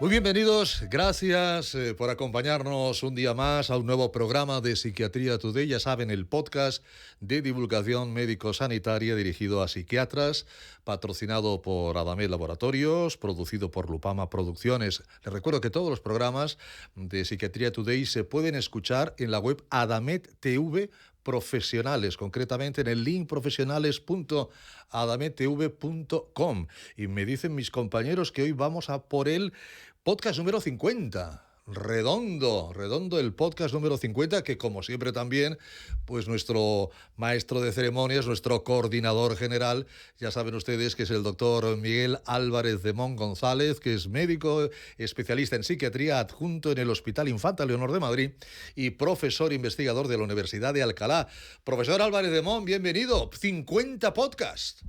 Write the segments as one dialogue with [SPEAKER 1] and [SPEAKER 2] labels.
[SPEAKER 1] Muy bienvenidos, gracias por acompañarnos un día más a un nuevo programa de Psiquiatría Today. Ya saben, el podcast de divulgación médico-sanitaria dirigido a psiquiatras, patrocinado por Adamet Laboratorios, producido por Lupama Producciones. Les recuerdo que todos los programas de Psiquiatría Today se pueden escuchar en la web Adamet TV Profesionales, concretamente en el link profesionales.adamettv.com. Y me dicen mis compañeros que hoy vamos a por el podcast número 50. Redondo el podcast número 50, que como siempre también, pues nuestro maestro de ceremonias, nuestro coordinador general, ya saben ustedes que es el doctor Miguel Álvarez de Mon González, que es médico especialista en psiquiatría adjunto en el Hospital Infanta Leonor de Madrid y profesor investigador de la Universidad de Alcalá. Profesor Álvarez de Mon, bienvenido. 50 podcasts.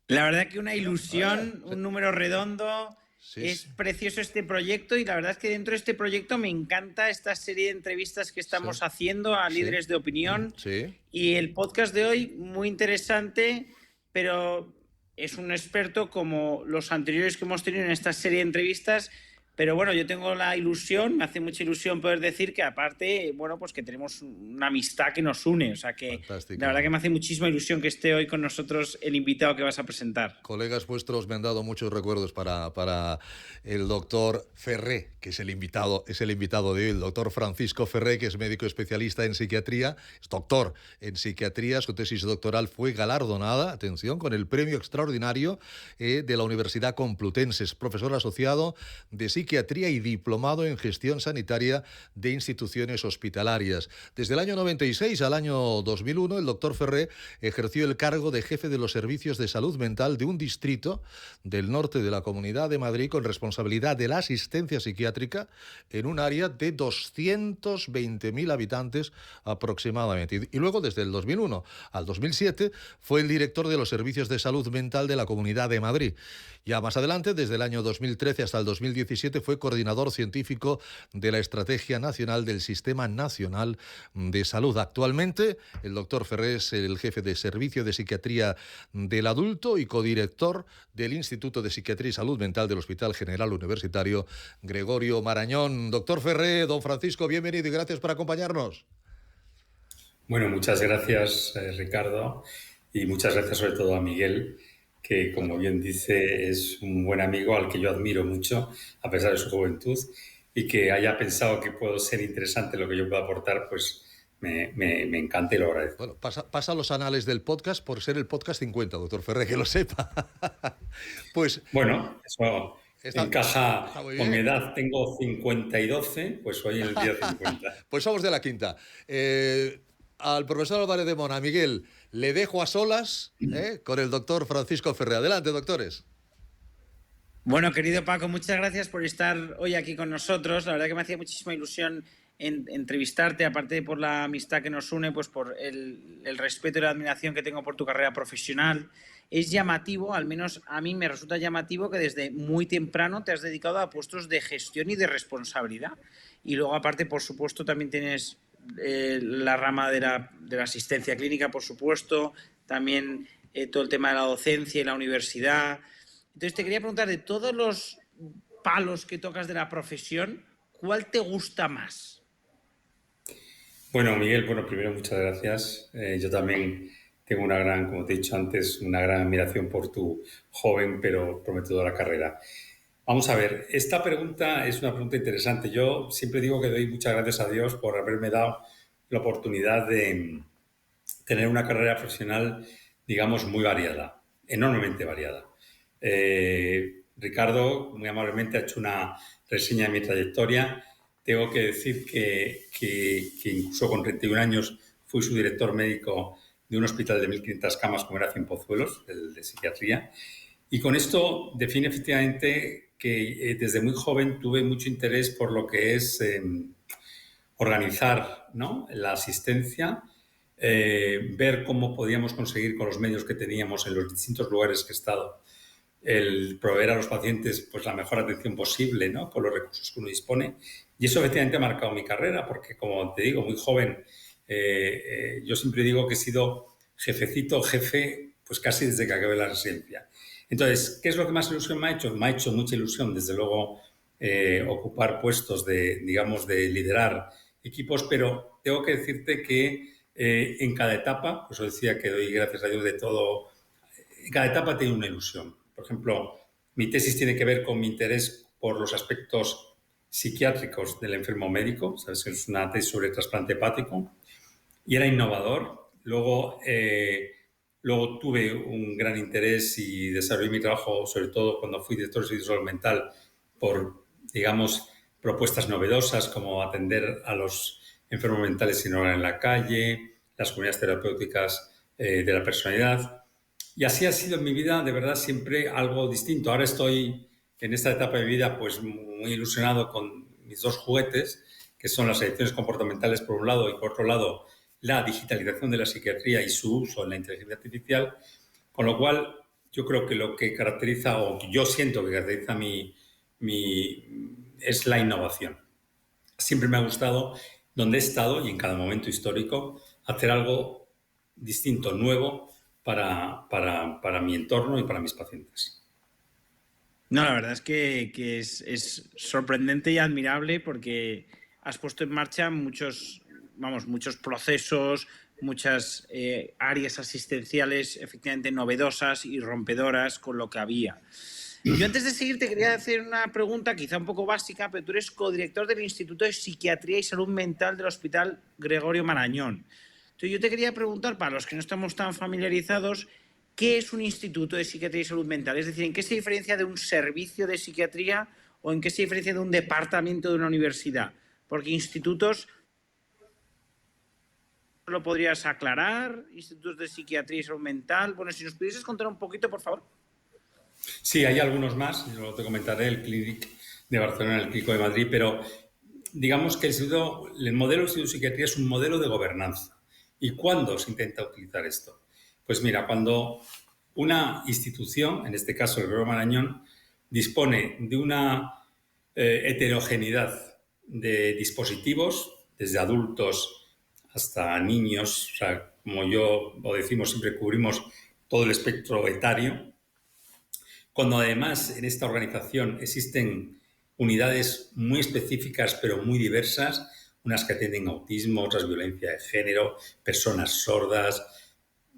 [SPEAKER 2] La verdad que una ilusión, un número redondo.
[SPEAKER 1] Sí,
[SPEAKER 2] es precioso este proyecto y la verdad es que dentro de este proyecto me encanta esta serie de entrevistas que estamos haciendo a líderes de opinión. Y el podcast de hoy, muy interesante, pero es un experto como los anteriores que hemos tenido en esta serie de entrevistas. Pero bueno, yo tengo la ilusión, me hace mucha ilusión poder decir que aparte, bueno, pues que tenemos una amistad que nos une. O sea que
[SPEAKER 1] fantástico.
[SPEAKER 2] La verdad que me hace muchísima ilusión que esté hoy con nosotros el invitado que vas a presentar.
[SPEAKER 1] Colegas vuestros me han dado muchos recuerdos para el doctor Ferré, que es el invitado de hoy, el doctor Francisco Ferré, que es médico especialista en psiquiatría, es doctor en psiquiatría, su tesis doctoral fue galardonada, atención, con el premio extraordinario de la Universidad Complutense, es profesor asociado de psiquiatría y diplomado en gestión sanitaria de instituciones hospitalarias. Desde el año 96 al año 2001, el doctor Ferré ejerció el cargo de jefe de los servicios de salud mental de un distrito del norte de la Comunidad de Madrid con responsabilidad de la asistencia psiquiátrica en un área de 220.000 habitantes aproximadamente. Y luego, desde el 2001 al 2007, fue el director de los servicios de salud mental de la Comunidad de Madrid. Ya más adelante, desde el año 2013 hasta el 2017, fue coordinador científico de la Estrategia Nacional del Sistema Nacional de Salud. Actualmente, el doctor Ferré es el jefe de Servicio de Psiquiatría del Adulto y codirector del Instituto de Psiquiatría y Salud Mental del Hospital General Universitario Gregorio Marañón. Doctor Ferré, don Francisco, bienvenido y gracias por acompañarnos.
[SPEAKER 3] Bueno, muchas gracias, Ricardo, y muchas gracias sobre todo a Miguel, que como bien dice es un buen amigo al que yo admiro mucho a pesar de su juventud, y que haya pensado que puedo ser interesante lo que yo puedo aportar, pues me encanta y lo agradezco.
[SPEAKER 1] Bueno, pasa a los anales del podcast por ser el podcast 50, doctor Ferré, que lo sepa. Pues
[SPEAKER 3] bueno, eso encaja con mi edad. Tengo 50 y 12, pues soy el día 50.
[SPEAKER 1] Pues somos de la quinta. Al profesor Álvarez de Mon, a Miguel, le dejo a solas con el doctor Francisco Ferré. Adelante, doctores.
[SPEAKER 2] Bueno, querido Paco, muchas gracias por estar hoy aquí con nosotros. La verdad que me hacía muchísima ilusión entrevistarte, aparte por la amistad que nos une, pues por el respeto y la admiración que tengo por tu carrera profesional. Es llamativo, al menos a mí me resulta llamativo, que desde muy temprano te has dedicado a puestos de gestión y de responsabilidad. Y luego, aparte, por supuesto, también tienes la rama de la asistencia clínica, por supuesto, también todo el tema de la docencia y la universidad. Entonces te quería preguntar, de todos los palos que tocas de la profesión, ¿cuál te gusta más?
[SPEAKER 3] Bueno, Miguel, primero muchas gracias. Yo también tengo como te he dicho antes, una gran admiración por tu joven pero prometedora carrera. Vamos a ver, esta pregunta es una pregunta interesante. Yo siempre digo que doy muchas gracias a Dios por haberme dado la oportunidad de tener una carrera profesional, digamos, muy variada, enormemente variada. Ricardo, muy amablemente, ha hecho una reseña de mi trayectoria. Tengo que decir que incluso con 31 años fui subdirector médico de un hospital de 1.500 camas como era Cienpozuelos, el de psiquiatría. Y con esto define efectivamente que desde muy joven tuve mucho interés por lo que es organizar, ¿no?, la asistencia, ver cómo podíamos conseguir con los medios que teníamos en los distintos lugares que he estado el proveer a los pacientes pues la mejor atención posible, ¿no?, con los recursos que uno dispone. Y eso efectivamente ha marcado mi carrera porque, como te digo, muy joven, yo siempre digo que he sido jefe, pues casi desde que acabé la residencia. Entonces, ¿qué es lo que más ilusión me ha hecho? Me ha hecho mucha ilusión, desde luego, ocupar puestos de, digamos, de liderar equipos, pero tengo que decirte que en cada etapa, pues os decía que doy gracias a Dios de todo, en cada etapa tiene una ilusión. Por ejemplo, mi tesis tiene que ver con mi interés por los aspectos psiquiátricos del enfermo médico, ¿sabes? Es una tesis sobre trasplante hepático y era innovador. Luego tuve un gran interés y desarrollé mi trabajo, sobre todo cuando fui director de servicio de salud mental, por, digamos, propuestas novedosas como atender a los enfermos mentales sin hogar en la calle, las comunidades terapéuticas de la personalidad. Y así ha sido en mi vida, de verdad, siempre algo distinto. Ahora estoy en esta etapa de mi vida pues muy ilusionado con mis dos juguetes, que son las adicciones comportamentales por un lado y por otro lado la digitalización de la psiquiatría y su uso en la inteligencia artificial, con lo cual yo creo que lo que caracteriza, o que yo siento que caracteriza es la innovación. Siempre me ha gustado, donde he estado y en cada momento histórico, hacer algo distinto, nuevo para mi entorno y para mis pacientes.
[SPEAKER 2] No, la verdad es que es sorprendente y admirable porque has puesto en marcha muchos procesos, muchas áreas asistenciales efectivamente novedosas y rompedoras con lo que había. Yo antes de seguir te quería hacer una pregunta quizá un poco básica, pero tú eres codirector del Instituto de Psiquiatría y Salud Mental del Hospital Gregorio Marañón. Entonces yo te quería preguntar, para los que no estamos tan familiarizados, ¿qué es un instituto de psiquiatría y salud mental? Es decir, ¿en qué se diferencia de un servicio de psiquiatría o en qué se diferencia de un departamento de una universidad? Porque institutos, ¿lo podrías aclarar? Institutos de psiquiatría y salud mental. Bueno, si nos pudieses contar un poquito, por favor.
[SPEAKER 3] Sí, hay algunos más, yo te comentaré, el Clínic de Barcelona, el Clínico de Madrid, pero digamos que el modelo de Instituto de Psiquiatría es un modelo de gobernanza. ¿Y cuándo se intenta utilizar esto? Pues mira, cuando una institución, en este caso el Gregorio Marañón, dispone de una heterogeneidad de dispositivos, desde adultos hasta niños, o sea, como yo lo decimos, siempre cubrimos todo el espectro etario. Cuando además en esta organización existen unidades muy específicas pero muy diversas, unas que atienden autismo, otras violencia de género, personas sordas,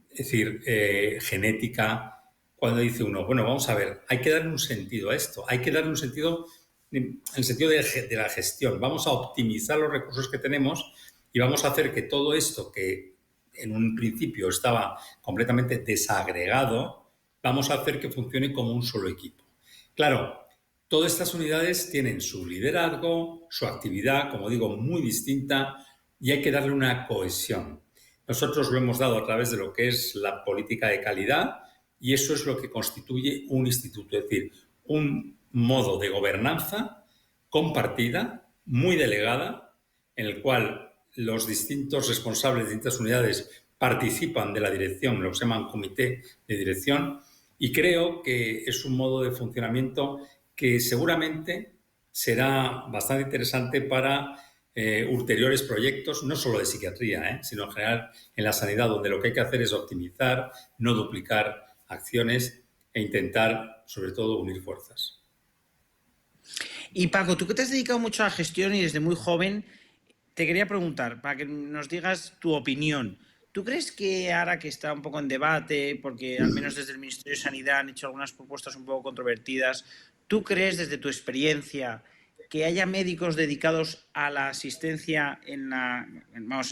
[SPEAKER 3] es decir, genética. Cuando dice uno, bueno, vamos a ver, hay que darle un sentido a esto, hay que darle un sentido, en el sentido de la gestión. Vamos a optimizar los recursos que tenemos y vamos a hacer que todo esto que en un principio estaba completamente desagregado, vamos a hacer que funcione como un solo equipo. Claro, todas estas unidades tienen su liderazgo, su actividad, como digo, muy distinta y hay que darle una cohesión. Nosotros lo hemos dado a través de lo que es la política de calidad y eso es lo que constituye un instituto, es decir, un modo de gobernanza compartida, muy delegada, en el cual los distintos responsables de distintas unidades participan de la dirección, lo que se llama comité de dirección, y creo que es un modo de funcionamiento que seguramente será bastante interesante para ulteriores proyectos, no solo de psiquiatría, sino en general en la sanidad, donde lo que hay que hacer es optimizar, no duplicar acciones e intentar, sobre todo, unir fuerzas.
[SPEAKER 2] Y Paco, tú que te has dedicado mucho a la gestión y desde muy joven, te quería preguntar, para que nos digas tu opinión. ¿Tú crees que ahora que está un poco en debate, porque al menos desde el Ministerio de Sanidad han hecho algunas propuestas un poco controvertidas, ¿tú crees desde tu experiencia que haya médicos dedicados a la asistencia en la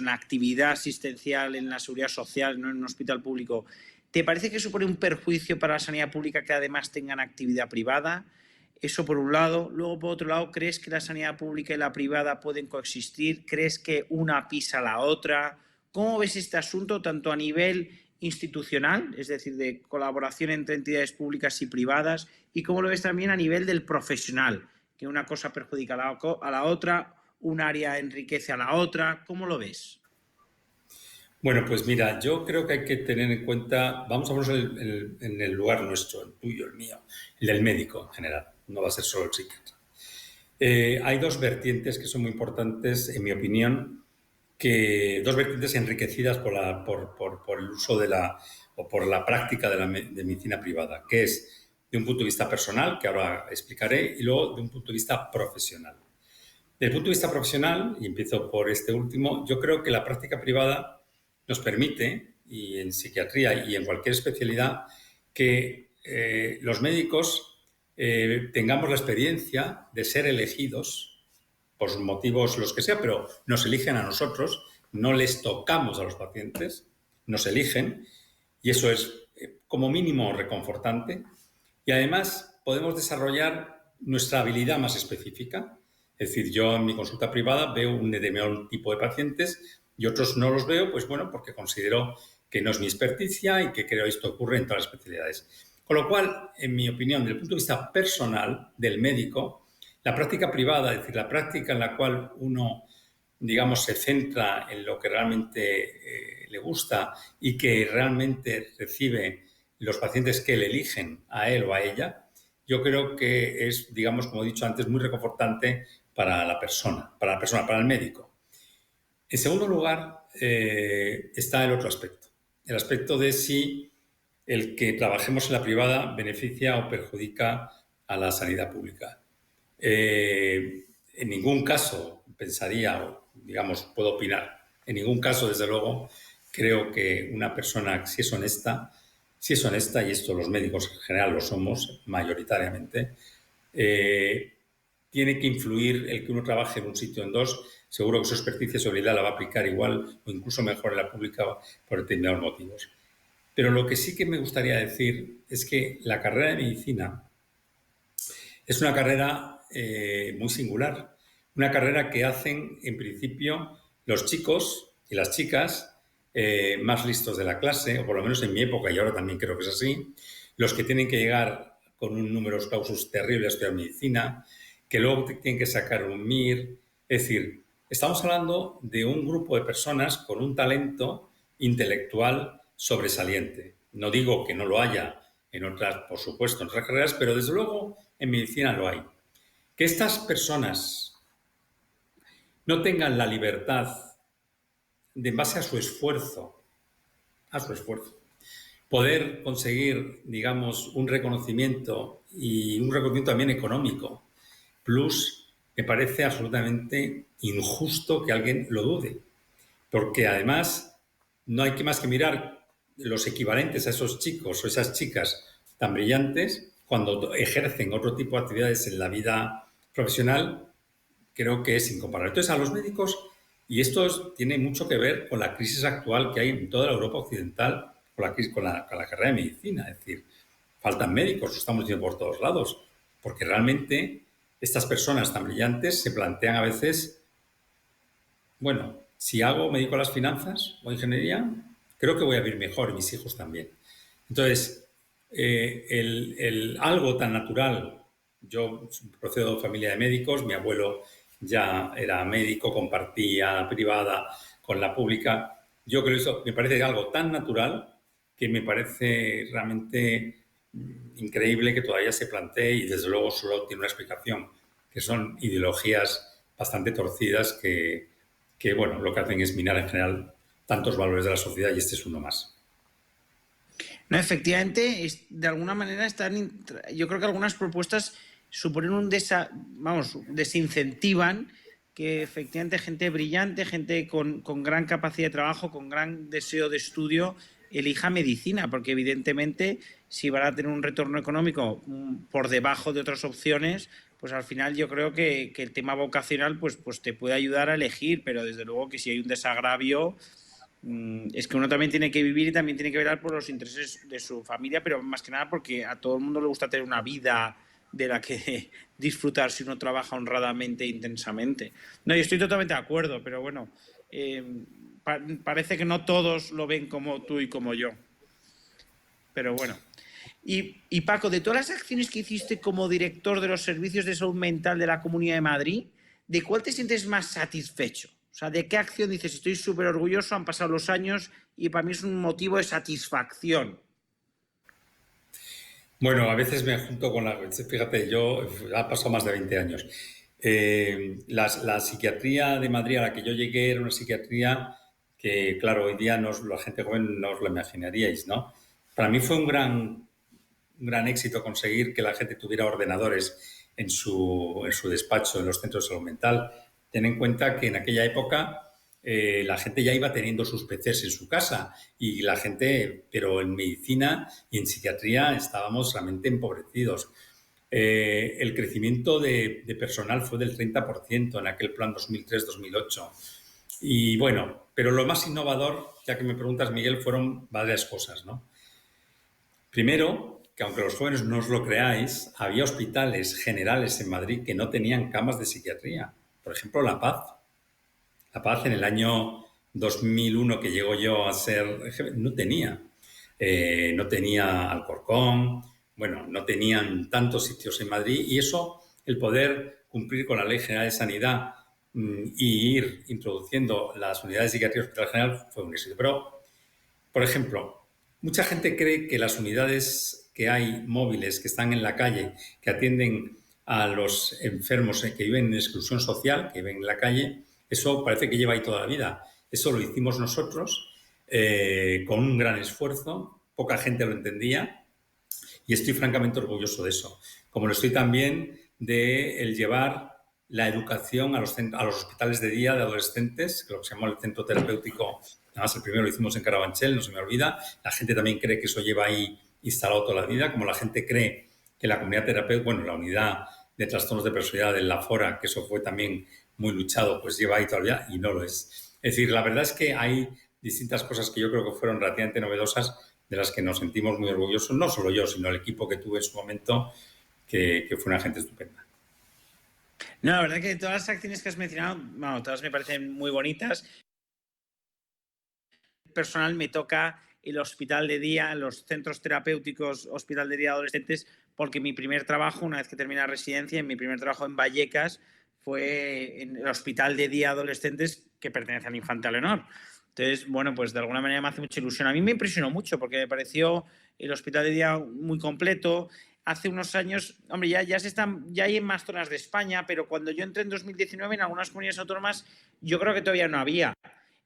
[SPEAKER 2] actividad asistencial, en la seguridad social, no en un hospital público? ¿Te parece que supone un perjuicio para la sanidad pública que además tengan actividad privada? Eso por un lado. Luego, por otro lado, ¿crees que la sanidad pública y la privada pueden coexistir? ¿Crees que una pisa a la otra? ¿Cómo ves este asunto tanto a nivel institucional, es decir, de colaboración entre entidades públicas y privadas, y cómo lo ves también a nivel del profesional, que una cosa perjudica a la otra, un área enriquece a la otra? ¿Cómo lo ves?
[SPEAKER 3] Bueno, pues mira, yo creo que hay que tener en cuenta, vamos a ponernos en el lugar nuestro, el tuyo, el mío, el del médico en general, no va a ser solo el psiquiatra. Hay dos vertientes que son muy importantes, en mi opinión, dos vertientes enriquecidas por el uso o por la práctica de medicina privada, que es, de un punto de vista personal, que ahora explicaré, y luego de un punto de vista profesional. Desde el punto de vista profesional, y empiezo por este último, yo creo que la práctica privada nos permite, y en psiquiatría y en cualquier especialidad, que los médicos tengamos la experiencia de ser elegidos por motivos los que sea, pero nos eligen a nosotros, no les tocamos a los pacientes, nos eligen, y eso es como mínimo reconfortante. Y además podemos desarrollar nuestra habilidad más específica. Es decir, yo en mi consulta privada veo un determinado tipo de pacientes y otros no los veo, pues bueno, porque considero que no es mi experticia y que creo que esto ocurre en todas las especialidades. Con lo cual, en mi opinión, desde el punto de vista personal del médico, la práctica privada, es decir, la práctica en la cual uno, digamos, se centra en lo que realmente le gusta y que realmente recibe los pacientes que le eligen a él o a ella, yo creo que es, digamos, como he dicho antes, muy reconfortante para la persona, para el médico. En segundo lugar, está el otro aspecto. El aspecto de si el que trabajemos en la privada beneficia o perjudica a la sanidad pública. En ningún caso pensaría, digamos, puedo opinar, en ningún caso, desde luego, creo que una persona, si es honesta, y esto los médicos en general lo somos mayoritariamente, tiene que influir el que uno trabaje en un sitio o en dos. Seguro que su experticia y su habilidad la va a aplicar igual o incluso mejor en la pública por determinados motivos. Pero lo que sí que me gustaría decir es que la carrera de medicina es una carrera muy singular, una carrera que hacen en principio los chicos y las chicas más listos de la clase, o por lo menos en mi época, y ahora también creo que es así, los que tienen que llegar con un numerus clausus terrible a estudiar medicina, que luego tienen que sacar un MIR. Es decir, estamos hablando de un grupo de personas con un talento intelectual sobresaliente. No digo que no lo haya en otras, por supuesto, en otras carreras, pero desde luego en medicina lo hay. Que estas personas no tengan la libertad de, en base a su esfuerzo, poder conseguir, digamos, un reconocimiento y un reconocimiento también económico, plus, me parece absolutamente injusto que alguien lo dude, porque además no hay que más que mirar los equivalentes a esos chicos o esas chicas tan brillantes cuando ejercen otro tipo de actividades en la vida profesional, creo que es incomparable. Entonces, a los médicos, y esto tiene mucho que ver con la crisis actual que hay en toda la Europa occidental, con la carrera de medicina, es decir, faltan médicos, lo estamos viendo por todos lados, porque realmente estas personas tan brillantes se plantean a veces, bueno, si me dedico a las finanzas o ingeniería, creo que voy a vivir mejor y mis hijos también. Entonces, algo tan natural, yo procedo de familia de médicos, mi abuelo ya era médico, compartía la privada con la pública. Yo creo que eso me parece algo tan natural que me parece realmente increíble que todavía se plantee, y desde luego solo tiene una explicación, que son ideologías bastante torcidas que bueno, lo que hacen es minar en general tantos valores de la sociedad, y este es uno más.
[SPEAKER 2] No, efectivamente, de alguna manera yo creo que algunas propuestas suponen desincentivan que efectivamente gente brillante, gente con gran capacidad de trabajo, con gran deseo de estudio, elija medicina, porque evidentemente si van a tener un retorno económico por debajo de otras opciones, pues al final yo creo que el tema vocacional pues te puede ayudar a elegir, pero desde luego que si hay un desagravio, es que uno también tiene que vivir y también tiene que velar por los intereses de su familia, pero más que nada porque a todo el mundo le gusta tener una vida de la que disfrutar si uno trabaja honradamente e intensamente. No, yo estoy totalmente de acuerdo, pero bueno, parece que no todos lo ven como tú y como yo. Pero bueno. Y Paco, de todas las acciones que hiciste como director de los servicios de salud mental de la Comunidad de Madrid, ¿de cuál te sientes más satisfecho? O sea, ¿de qué acción dices? Estoy súper orgulloso, han pasado los años y para mí es un motivo de satisfacción.
[SPEAKER 3] Bueno, a veces me junto con fíjate, ha pasado más de 20 años. La psiquiatría de Madrid a la que yo llegué era una psiquiatría que, claro, hoy día la gente joven no os lo imaginaríais, ¿no? Para mí fue un gran un gran éxito conseguir que la gente tuviera ordenadores en su despacho, en los centros de salud mental. Ten en cuenta que en aquella época la gente ya iba teniendo sus PCs en su casa y la gente, pero en medicina y en psiquiatría estábamos realmente empobrecidos. El crecimiento de personal fue del 30% en aquel plan 2003-2008. Y bueno, pero lo más innovador, ya que me preguntas, Miguel, fueron varias cosas, ¿no? Primero, que aunque los jóvenes no os lo creáis, había hospitales generales en Madrid que no tenían camas de psiquiatría. Por ejemplo, La Paz. La Paz en el año 2001 que llegó yo a ser jefe, no tenía. No tenía Alcorcón, bueno, no tenían tantos sitios en Madrid y eso, el poder cumplir con la Ley General de Sanidad y ir introduciendo las unidades de psiquiatría hospital general fue un éxito. Pero, por ejemplo, mucha gente cree que las unidades que hay móviles, que están en la calle, que atienden a los enfermos que viven en exclusión social, que viven en la calle, eso parece que lleva ahí toda la vida. Eso lo hicimos nosotros con un gran esfuerzo. Poca gente lo entendía y estoy francamente orgulloso de eso. Como lo estoy también de el llevar la educación a los hospitales de día de adolescentes, que lo que se llama el centro terapéutico. Además, el primero lo hicimos en Carabanchel, no se me olvida. La gente también cree que eso lleva ahí instalado toda la vida, como la gente cree que la comunidad terapéutica, bueno, la unidad de trastornos de personalidad de la FORA, que eso fue también muy luchado, pues lleva ahí todavía y no lo es. Es decir, la verdad es que hay distintas cosas que yo creo que fueron relativamente novedosas, de las que nos sentimos muy orgullosos, no solo yo, sino el equipo que tuve en su momento, que fue una gente estupenda.
[SPEAKER 2] No, la verdad que todas las acciones que has mencionado, bueno, todas me parecen muy bonitas. Personal me toca el hospital de día, los centros terapéuticos, hospital de día adolescentes, porque mi primer trabajo, una vez que terminé la residencia, mi primer trabajo en Vallecas fue en el hospital de día adolescentes que pertenece al Infante Leonor. Entonces, bueno, pues de alguna manera me hace mucha ilusión. A mí me impresionó mucho porque me pareció el hospital de día muy completo. Hace unos años, hombre, ya hay en más zonas de España, pero cuando yo entré en 2019 en algunas comunidades autónomas, yo creo que todavía no había.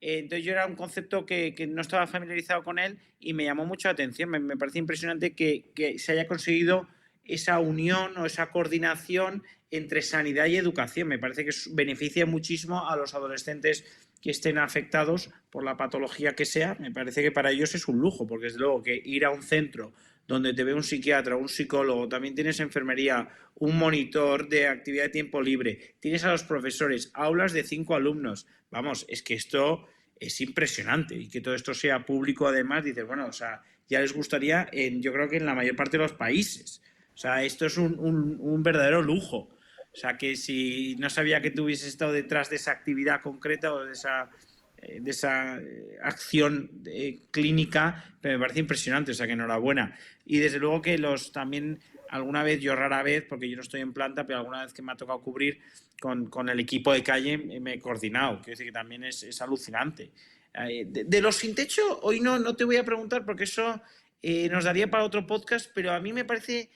[SPEAKER 2] Entonces yo era un concepto que no estaba familiarizado con él y me llamó mucho la atención. Me parece impresionante que se haya conseguido esa unión o esa coordinación entre sanidad y educación. Me parece que beneficia muchísimo a los adolescentes que estén afectados por la patología que sea. Me parece que para ellos es un lujo, porque desde luego que ir a un centro donde te ve un psiquiatra, un psicólogo, también tienes enfermería, un monitor de actividad de tiempo libre, tienes a los profesores, aulas de 5 alumnos. Vamos, es que esto es impresionante y que todo esto sea público además, dices, bueno, o sea, ya les gustaría, yo creo que en la mayor parte de los países. O sea, esto es un verdadero lujo. O sea, que si no sabía que tú hubieses estado detrás de esa actividad concreta o de esa acción clínica, pero me parece impresionante, o sea que enhorabuena. Y desde luego que también alguna vez, yo rara vez, porque yo no estoy en planta, pero alguna vez que me ha tocado cubrir con el equipo de calle me he coordinado, quiero decir que también es alucinante. De los sin techo, hoy no te voy a preguntar porque eso nos daría para otro podcast, pero a mí me parece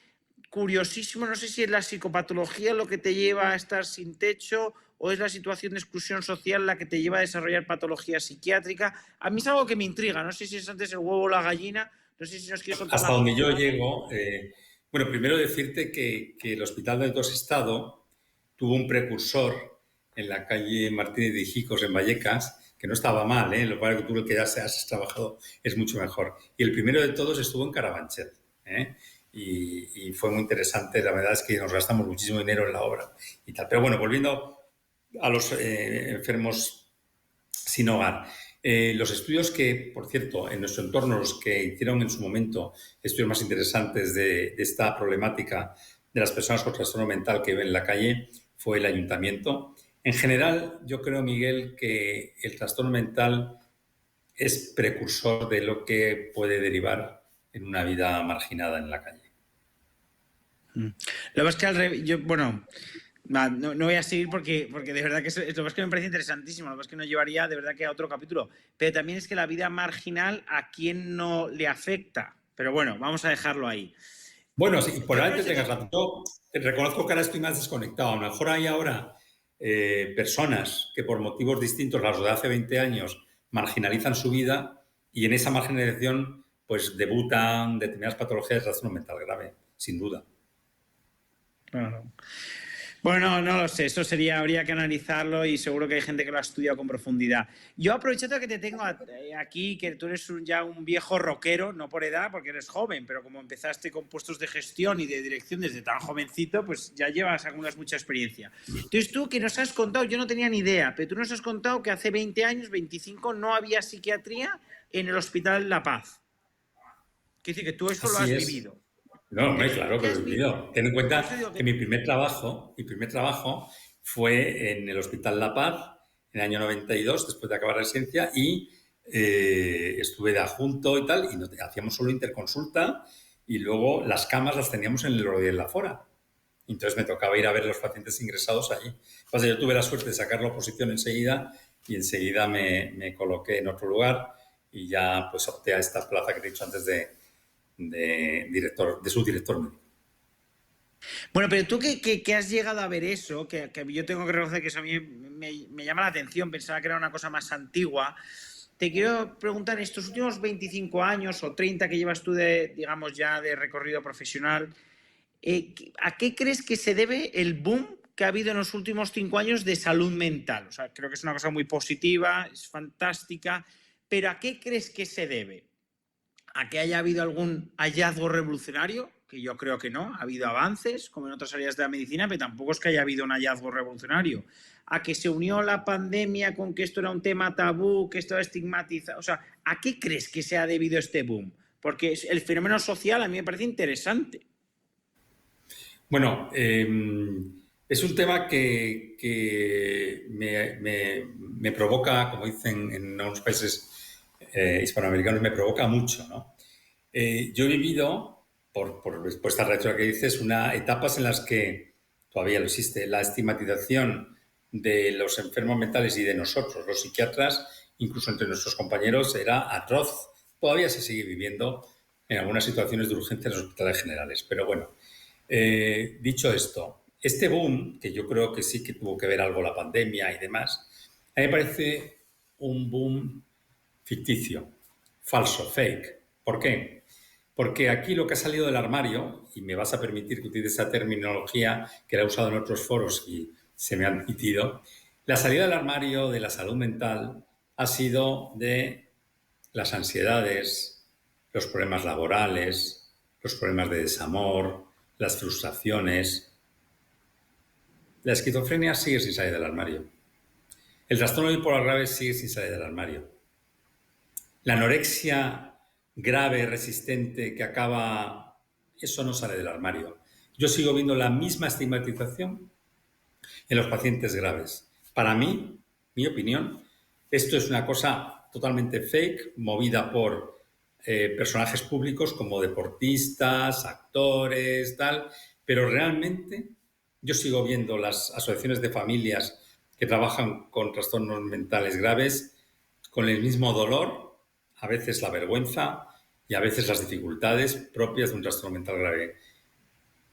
[SPEAKER 2] curiosísimo, no sé si es la psicopatología lo que te lleva a estar sin techo o es la situación de exclusión social la que te lleva a desarrollar patología psiquiátrica. A mí es algo que me intriga, no sé si es antes el huevo o la gallina, no sé si nos quieres contar.
[SPEAKER 3] Hasta donde yo llego, bueno, primero decirte que el Hospital del Dos Estado tuvo un precursor en la calle Martínez de Hijicos en Vallecas, que no estaba mal, lo cual que tú el que ya has trabajado es mucho mejor. Y el primero de todos estuvo en Carabanchel, y fue muy interesante. La verdad es que nos gastamos muchísimo dinero en la obra y tal. Pero bueno, volviendo a los enfermos sin hogar. Los estudios que, por cierto, en nuestro entorno, los que hicieron en su momento estudios más interesantes de esta problemática de las personas con trastorno mental que viven en la calle, fue el ayuntamiento. En general, yo creo, Miguel, que el trastorno mental es precursor de lo que puede derivar en una vida marginada en la calle.
[SPEAKER 2] Lo que pasa es que yo, bueno, no voy a seguir porque de verdad que lo que pasa es que me parece interesantísimo, lo que pasa es que nos llevaría de verdad que a otro capítulo, pero también es que la vida marginal a quién no le afecta, pero bueno, vamos a dejarlo ahí.
[SPEAKER 3] Bueno, sí, por ahí te tengas razón. Yo reconozco que ahora estoy más desconectado. A lo mejor hay ahora personas que por motivos distintos a los de hace 20 años marginalizan su vida y en esa marginalización pues debutan determinadas patologías de trastorno mental grave, sin duda.
[SPEAKER 2] Claro. Bueno, no lo sé, habría que analizarlo y seguro que hay gente que lo ha estudiado con profundidad. Yo aprovechando que te tengo aquí, que tú eres ya un viejo rockero, no por edad, porque eres joven, pero como empezaste con puestos de gestión y de dirección desde tan jovencito, pues ya llevas algunas mucha experiencia. Entonces tú que nos has contado, yo no tenía ni idea, pero tú nos has contado que hace 20 años, 25, no había psiquiatría en el Hospital La Paz. Quiere decir que tú eso lo has vivido.
[SPEAKER 3] No, hombre, claro que lo he vivido. Ten en cuenta que mi primer trabajo fue en el Hospital La Paz en el año 92, después de acabar la residencia, y estuve de adjunto y tal, y hacíamos solo interconsulta, y luego las camas las teníamos en el Rodríguez La Fora. Entonces me tocaba ir a ver a los pacientes ingresados allí. Pasa, yo tuve la suerte de sacar la oposición enseguida, y enseguida me coloqué en otro lugar, y ya pues opté a esta plaza que te he dicho antes de subdirector médico.
[SPEAKER 2] Bueno, pero tú que has llegado a ver eso, que yo tengo que reconocer que eso a mí me llama la atención, pensaba que era una cosa más antigua. Te quiero preguntar, estos últimos 25 años o 30 que llevas tú digamos ya de recorrido profesional, ¿a qué crees que se debe el boom que ha habido en los últimos 5 años de salud mental? O sea, creo que es una cosa muy positiva, es fantástica, pero ¿a qué crees que se debe? ¿A que haya habido algún hallazgo revolucionario? Que yo creo que no. Ha habido avances, como en otras áreas de la medicina, pero tampoco es que haya habido un hallazgo revolucionario. ¿A que se unió la pandemia con que esto era un tema tabú, que esto era estigmatizado? O sea, ¿a qué crees que se ha debido este boom? Porque el fenómeno social a mí me parece interesante.
[SPEAKER 3] Bueno, es un tema que me provoca, como dicen en algunos países hispanoamericanos, me provoca mucho, ¿no? Yo he vivido, por esta reacción que dices, etapas en las que todavía no existe la estigmatización de los enfermos mentales y de nosotros, los psiquiatras, incluso entre nuestros compañeros, era atroz. Todavía se sigue viviendo en algunas situaciones de urgencia en los hospitales generales. Pero bueno, dicho esto, este boom, que yo creo que sí que tuvo que ver algo la pandemia y demás, a mí me parece un boom ficticio, falso, fake. ¿Por qué? Porque aquí lo que ha salido del armario, y me vas a permitir que utilice esa terminología que la he usado en otros foros y se me ha admitido, la salida del armario de la salud mental ha sido de las ansiedades, los problemas laborales, los problemas de desamor, las frustraciones. La esquizofrenia sigue sin salir del armario. El trastorno bipolar grave sigue sin salir del armario. La anorexia grave, resistente, que acaba... Eso no sale del armario. Yo sigo viendo la misma estigmatización en los pacientes graves. Para mí, mi opinión, esto es una cosa totalmente fake, movida por personajes públicos como deportistas, actores, tal, pero realmente yo sigo viendo las asociaciones de familias que trabajan con trastornos mentales graves con el mismo dolor, a veces la vergüenza y a veces las dificultades propias de un trastorno mental grave.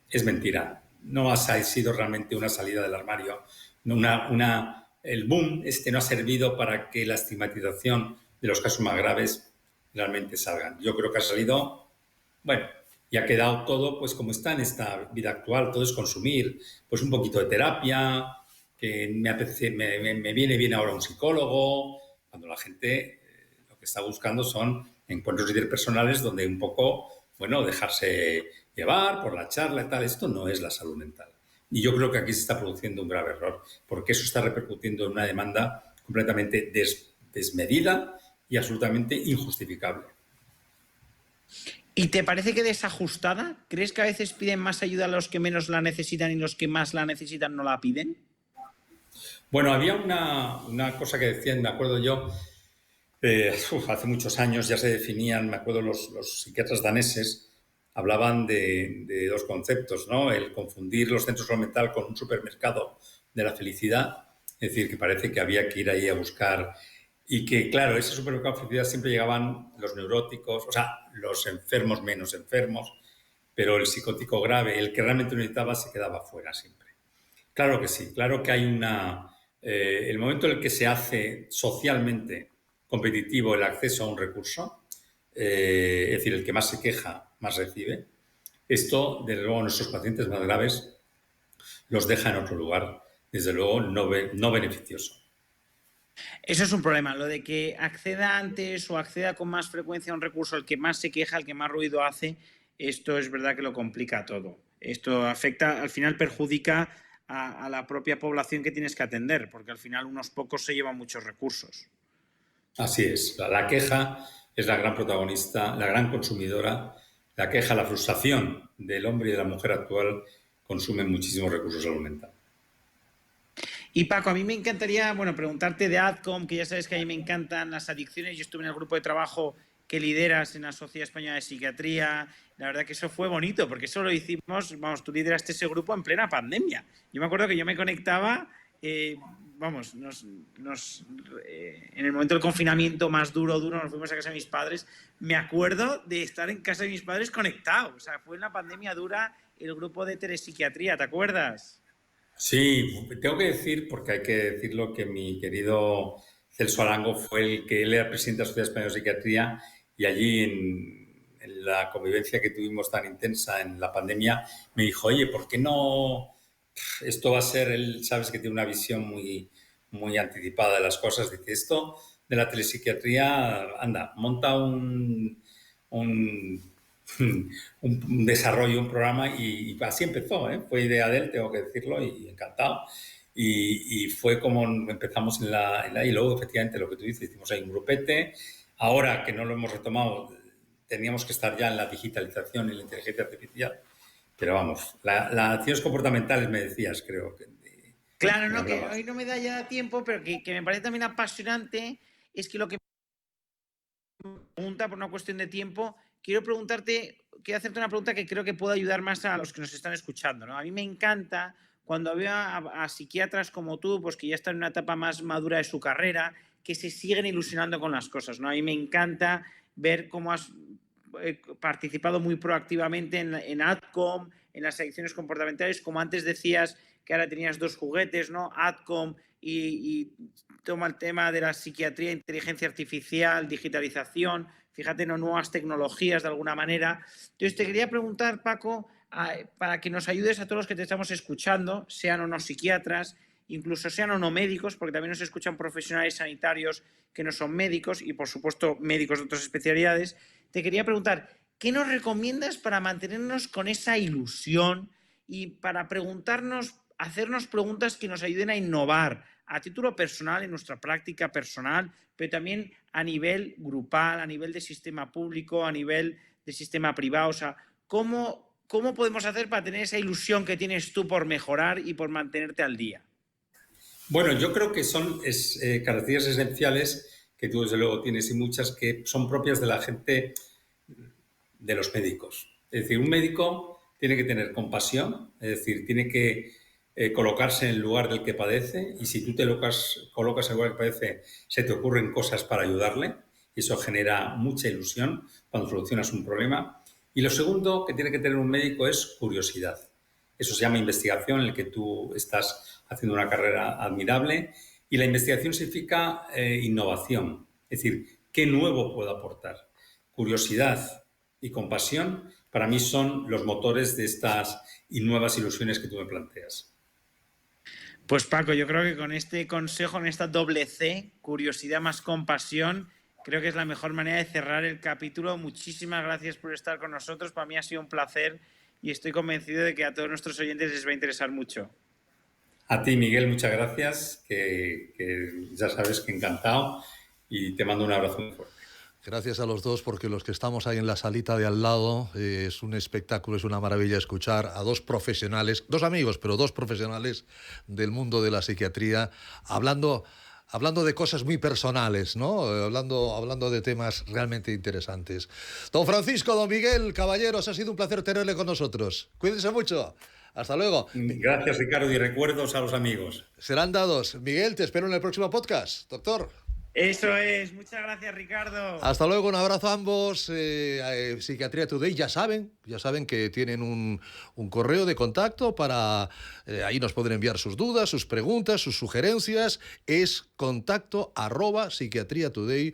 [SPEAKER 3] Es mentira. No ha sido realmente una salida del armario. El boom no ha servido para que la estigmatización de los casos más graves realmente salgan. Yo creo que ha salido, bueno, y ha quedado todo pues como está en esta vida actual. Todo es consumir pues un poquito de terapia, que me viene bien ahora un psicólogo, cuando la gente lo que está buscando son encuentros interpersonales donde un poco, bueno, dejarse llevar por la charla y tal. Esto no es la salud mental. Y yo creo que aquí se está produciendo un grave error, porque eso está repercutiendo en una demanda completamente desmedida y absolutamente injustificable.
[SPEAKER 2] ¿Y te parece que desajustada? ¿Crees que a veces piden más ayuda a los que menos la necesitan y los que más la necesitan no la piden?
[SPEAKER 3] Bueno, había una cosa que decían, me acuerdo yo, hace muchos años ya se definían, me acuerdo los psiquiatras daneses hablaban de dos conceptos, ¿no? El confundir los centros de salud mental con un supermercado de la felicidad, es decir, que parece que había que ir ahí a buscar y que, claro, ese supermercado de felicidad siempre llegaban los neuróticos, o sea, los enfermos menos enfermos, pero el psicótico grave, el que realmente lo necesitaba, se quedaba fuera siempre. Claro que sí, claro que hay el momento en el que se hace socialmente competitivo el acceso a un recurso, es decir, el que más se queja, más recibe. Esto, desde luego, a nuestros pacientes más graves los deja en otro lugar, desde luego no beneficioso.
[SPEAKER 2] Eso es un problema, lo de que acceda antes o acceda con más frecuencia a un recurso al que más se queja, al que más ruido hace, esto es verdad que lo complica todo. Esto afecta, al final perjudica a la propia población que tienes que atender, porque al final unos pocos se llevan muchos recursos.
[SPEAKER 3] Así es, la queja es la gran protagonista, la gran consumidora. La queja, la frustración del hombre y de la mujer actual consumen muchísimos recursos de salud mental.
[SPEAKER 2] Y Paco, a mí me encantaría, preguntarte de ADCOM, que ya sabes que a mí me encantan las adicciones. Yo estuve en el grupo de trabajo que lideras en la Sociedad Española de Psiquiatría. La verdad que eso fue bonito, porque eso lo hicimos, tú lideraste ese grupo en plena pandemia. Yo me acuerdo que yo me conectaba, en el momento del confinamiento más duro, nos fuimos a casa de mis padres. Me acuerdo de estar en casa de mis padres conectado. O sea, fue en la pandemia dura el grupo de telepsiquiatría, ¿te acuerdas?
[SPEAKER 3] Sí, tengo que decir, porque hay que decirlo, que mi querido Celso Arango fue él era presidente de la Sociedad Española de Psiquiatría, y allí en la convivencia que tuvimos tan intensa en la pandemia, me dijo, oye, ¿por qué no? Esto va a ser, él sabes que tiene una visión muy anticipada de las cosas, dice, esto de la telepsiquiatría, anda, monta un desarrollo, un programa, y así empezó, ¿eh? Fue idea de él, tengo que decirlo, y encantado. Y fue como empezamos y luego efectivamente lo que tú dices, hicimos ahí un grupete. Ahora que no lo hemos retomado, teníamos que estar ya en la digitalización y la inteligencia artificial, pero vamos, las acciones comportamentales me decías, creo que...
[SPEAKER 2] Claro, no, que hoy no me da ya tiempo, pero que me parece también apasionante es que lo que me pregunta por una cuestión de tiempo, quiero hacerte una pregunta que creo que puede ayudar más a los que nos están escuchando, ¿no? A mí me encanta cuando veo a psiquiatras como tú, pues que ya están en una etapa más madura de su carrera, que se siguen ilusionando con las cosas, ¿no? A mí me encanta ver cómo has participado muy proactivamente en ADCOM, en las adicciones comportamentales, como antes decías que ahora tenías 2 juguetes, ¿no? ADCOM y toma el tema de la psiquiatría, inteligencia artificial, digitalización, fíjate, ¿no? Nuevas tecnologías de alguna manera. Entonces te quería preguntar, Paco, para que nos ayudes a todos los que te estamos escuchando, sean o no psiquiatras, incluso sean o no médicos, porque también nos escuchan profesionales sanitarios que no son médicos y, por supuesto, médicos de otras especialidades. Te quería preguntar, ¿qué nos recomiendas para mantenernos con esa ilusión y para hacernos preguntas que nos ayuden a innovar a título personal, en nuestra práctica personal, pero también a nivel grupal, a nivel de sistema público, a nivel de sistema privado? O sea, ¿cómo podemos hacer para tener esa ilusión que tienes tú por mejorar y por mantenerte al día?
[SPEAKER 3] Bueno, yo creo que son características esenciales que tú desde luego tienes, y muchas que son propias de la gente, de los médicos. Es decir, un médico tiene que tener compasión, es decir, tiene que colocarse en el lugar del que padece, y si tú te colocas en el lugar que padece, se te ocurren cosas para ayudarle, y eso genera mucha ilusión cuando solucionas un problema. Y lo segundo que tiene que tener un médico es curiosidad. Eso se llama investigación, en el que tú estás haciendo una carrera admirable, y la investigación significa innovación, es decir, ¿qué nuevo puedo aportar? Curiosidad y compasión para mí son los motores de estas y nuevas ilusiones que tú me planteas.
[SPEAKER 2] Pues Paco, yo creo que con este consejo, en esta doble C, curiosidad más compasión, creo que es la mejor manera de cerrar el capítulo. Muchísimas gracias por estar con nosotros. Para mí ha sido un placer y estoy convencido de que a todos nuestros oyentes les va a interesar mucho.
[SPEAKER 3] A ti, Miguel, muchas gracias, que ya sabes que encantado, y te mando un abrazo muy fuerte.
[SPEAKER 1] Gracias a los dos, porque los que estamos ahí en la salita de al lado, es un espectáculo, es una maravilla escuchar a 2 profesionales, 2 amigos, pero 2 profesionales del mundo de la psiquiatría, hablando de cosas muy personales, ¿no? Hablando de temas realmente interesantes. Don Francisco, don Miguel, caballeros, ha sido un placer tenerle con nosotros. Cuídense mucho. Hasta luego.
[SPEAKER 3] Gracias, Ricardo, y recuerdos a los amigos.
[SPEAKER 1] Serán dados. Miguel, te espero en el próximo podcast, doctor.
[SPEAKER 2] Eso es. Muchas gracias, Ricardo.
[SPEAKER 1] Hasta luego, un abrazo a ambos. Psiquiatría Today, ya saben que tienen un correo de contacto para... ahí nos pueden enviar sus dudas, sus preguntas, sus sugerencias. Es contacto@psiquiatriatoday.com.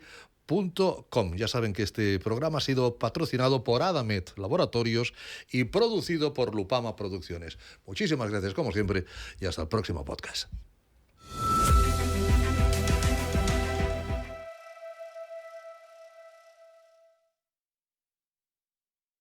[SPEAKER 1] Ya saben que este programa ha sido patrocinado por Adamet Laboratorios y producido por Lupama Producciones. Muchísimas gracias como siempre y hasta el próximo podcast.